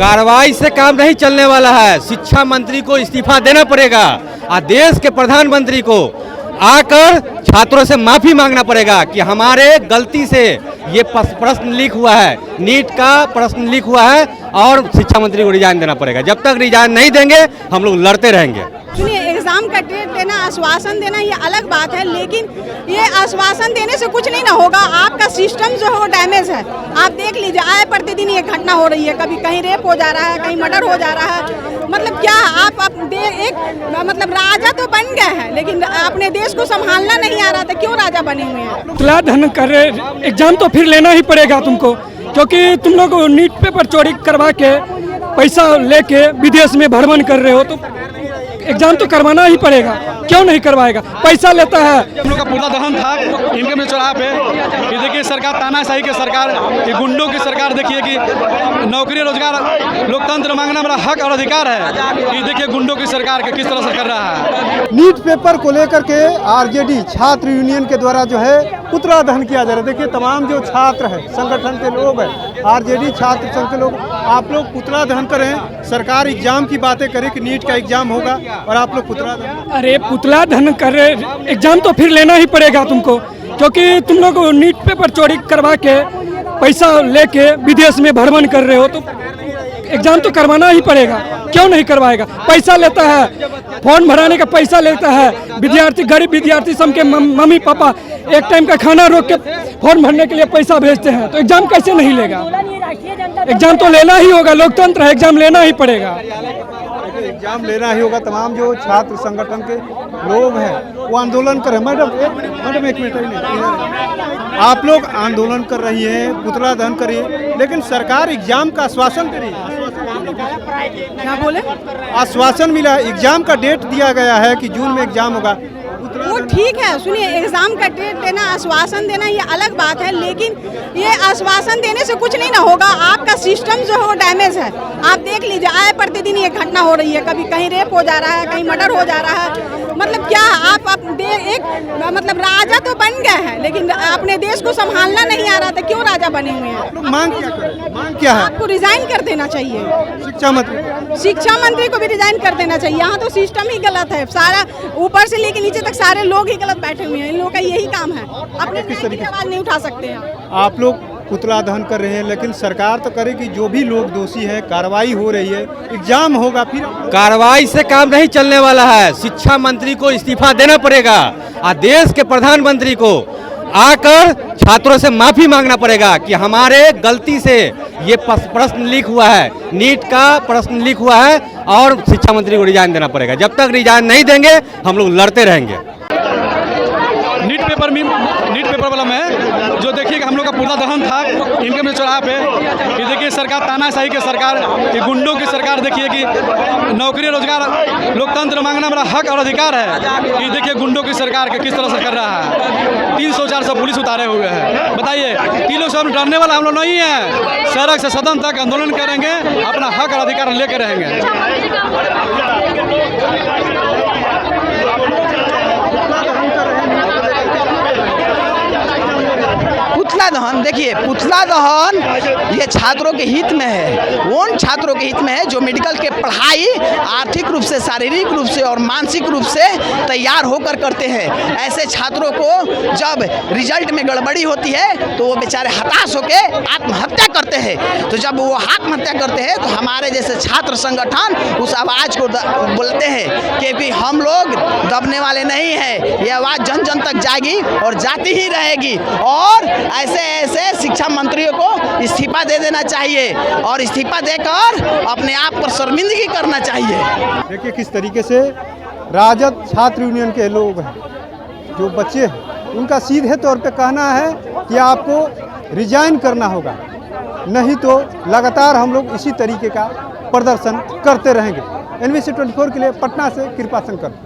कार्रवाई से काम नहीं चलने वाला है। शिक्षा मंत्री को इस्तीफा देना पड़ेगा और देश के प्रधानमंत्री को आकर छात्रों से माफी मांगना पड़ेगा कि हमारे गलती से ये प्रश्न लीक हुआ है, नीट का प्रश्न लीक हुआ है और शिक्षा मंत्री को रिजाइन देना पड़ेगा। जब तक रिजाइन नहीं देंगे हम लोग लड़ते रहेंगे। सुनिए, एग्जाम का डेट देना, आश्वासन देना ये अलग बात है, लेकिन ये आश्वासन देने से कुछ नहीं ना होगा। आपका सिस्टम जो है वो डैमेज है। आप देख लीजिए, आए प्रतिदिन ये घटना हो रही है, कभी कहीं रेप हो जा रहा है, कहीं मर्डर हो जा रहा है। मतलब क्या आप एक मतलब राजा तो बन गए हैं, लेकिन अपने देश को संभालना नहीं आ रहा था। क्यों राजा बने हुए हैं? तुला धन कर एग्जाम तो फिर लेना ही पड़ेगा तुमको, क्योंकि तुम लोग नीट पेपर चोरी करवा के पैसा लेके विदेश में भ्रमण कर रहे हो, तो एग्जाम तो करवाना ही पड़ेगा। क्यों नहीं करवाएगा? पैसा लेता है। हम लोग का पूरा दहन था इनके में चौराहा पे। ये देखिए सरकार, तानाशाही की सरकार, ये गुंडों की सरकार। देखिए कि नौकरी रोजगार लोकतंत्र मांगना हमारा हक और अधिकार है। ये देखिए गुंडों की सरकार के किस तरह से कर रहा है। नीट पेपर को लेकर के आरजेडी छात्र यूनियन के द्वारा जो है पुतला दहन किया जा रहा है। देखिए तमाम जो छात्र हैं, संगठन के लोग हैं, आरजेडी छात्र संघ के लोग, आप लोग पुतला दहन करें। सरकार एग्जाम की बातें करे कि नीट का एग्जाम होगा और आप लोग पुतला दहन। अरे पुतला धन कर एग्जाम तो फिर लेना ही पड़ेगा तुमको, क्योंकि तुम लोग नीट पेपर चोरी करवा के पैसा लेके विदेश में भ्रमण कर रहे हो, तो एग्जाम तो करवाना ही पड़ेगा। क्यों नहीं करवाएगा? पैसा लेता है, फॉर्म भराने का पैसा लेता है। विद्यार्थी, गरीब विद्यार्थी सब के मम्मी पापा एक टाइम का खाना रोक के फॉर्म भरने के लिए पैसा भेजते हैं, तो एग्जाम कैसे नहीं लेगा? एग्जाम तो लेना ही होगा, लोकतंत्र है, एग्जाम लेना ही पड़ेगा। एग्जाम लेना ही होगा। तमाम जो छात्र संगठन के लोग हैं वो आंदोलन कर रहे हैं। मैडम एक मिनट, आप लोग आंदोलन कर रही हैं, पुतला दहन करिए, लेकिन सरकार एग्जाम का आश्वासन दे रही है। क्या बोले? आश्वासन मिला है, एग्जाम का डेट दिया गया है कि जून में एग्जाम होगा। वो ठीक है। सुनिए, एग्जाम का डेट देना, आश्वासन देना ये अलग बात है, लेकिन ये आश्वासन देने से कुछ नहीं ना होगा। आपका सिस्टम जो है वो डैमेज है। आप देख लीजिए, आए प्रतिदिन ये घटना हो रही है, कभी कहीं रेप हो जा रहा है, कहीं मर्डर हो जा रहा है। मतलब क्या आप एक मतलब राजा तो बन गए हैं, लेकिन अपने देश को संभालना नहीं आ रहा था। क्यों राजा बने हुए हैं? मांग क्या करें? मांग क्या है? आपको रिजाइन कर देना चाहिए। शिक्षा मंत्री को भी रिजाइन कर देना चाहिए। यहाँ तो सिस्टम ही गलत है, सारा ऊपर से लेके नीचे तक सारे लोग ही गलत बैठे हुए हैं। इन लोगों का यही काम है, अपने की आवाज नहीं उठा सकते हैं। आप लोग पुतला दहन कर रहे हैं, लेकिन सरकार तो करे कि जो भी लोग दोषी हैं, कार्रवाई हो रही है, एग्जाम होगा। फिर कार्रवाई से काम नहीं चलने वाला है। शिक्षा मंत्री को इस्तीफा देना पड़ेगा और देश के प्रधानमंत्री को आकर छात्रों से माफी मांगना पड़ेगा कि हमारे गलती से ये प्रश्न लीक हुआ है, नीट का प्रश्न लीक हुआ है और शिक्षा मंत्री को रिजाइन देना पड़ेगा। जब तक रिजाइन नहीं देंगे हम लोग लड़ते रहेंगे। नीट पेपर वाला में जो देखिए कि हम लोग का पूरा दहन था इनके में चौराहा पे। ये देखिए सरकार, तानाशाही की सरकार, ये गुंडों की सरकार। देखिए कि नौकरी रोजगार लोकतंत्र मांगना हमारा हक और अधिकार है। ये देखिए गुंडों की सरकार के किस तरह से कर रहा है। 300-400 पुलिस उतारे हुए हैं। बताइए, तीन लोग से डरने वाला हम लोग नहीं है। सड़क से सदन तक आंदोलन करेंगे, अपना हक और अधिकार लेकर रहेंगे। पुतला दहन, देखिए पुतला दहन ये छात्रों के हित में है। उन छात्रों के हित में है जो मेडिकल के पढ़ाई आर्थिक रूप से, शारीरिक रूप से और मानसिक रूप से तैयार होकर करते हैं। ऐसे छात्रों को जब रिजल्ट में गड़बड़ी होती है तो वो बेचारे हताश होकर आत्महत्या करते हैं। तो जब वो आत्महत्या करते हैं तो हमारे जैसे छात्र संगठन उस आवाज़ को बोलते हैं, क्योंकि हम लोग दबने वाले नहीं हैं। ये आवाज़ जन जन तक जाएगी और जाती ही रहेगी। और ऐसे शिक्षा मंत्रियों को इस्तीफा दे देना चाहिए और इस्तीफा देकर अपने आप पर शर्मिंदगी करना चाहिए। देखिए किस तरीके से राजद छात्र यूनियन के लोग हैं, जो बच्चे हैं, उनका सीधे तौर पे कहना है कि आपको रिजाइन करना होगा, नहीं तो लगातार हम लोग इसी तरीके का प्रदर्शन करते रहेंगे। NBC 24 के लिए पटना से कृपा शंकर।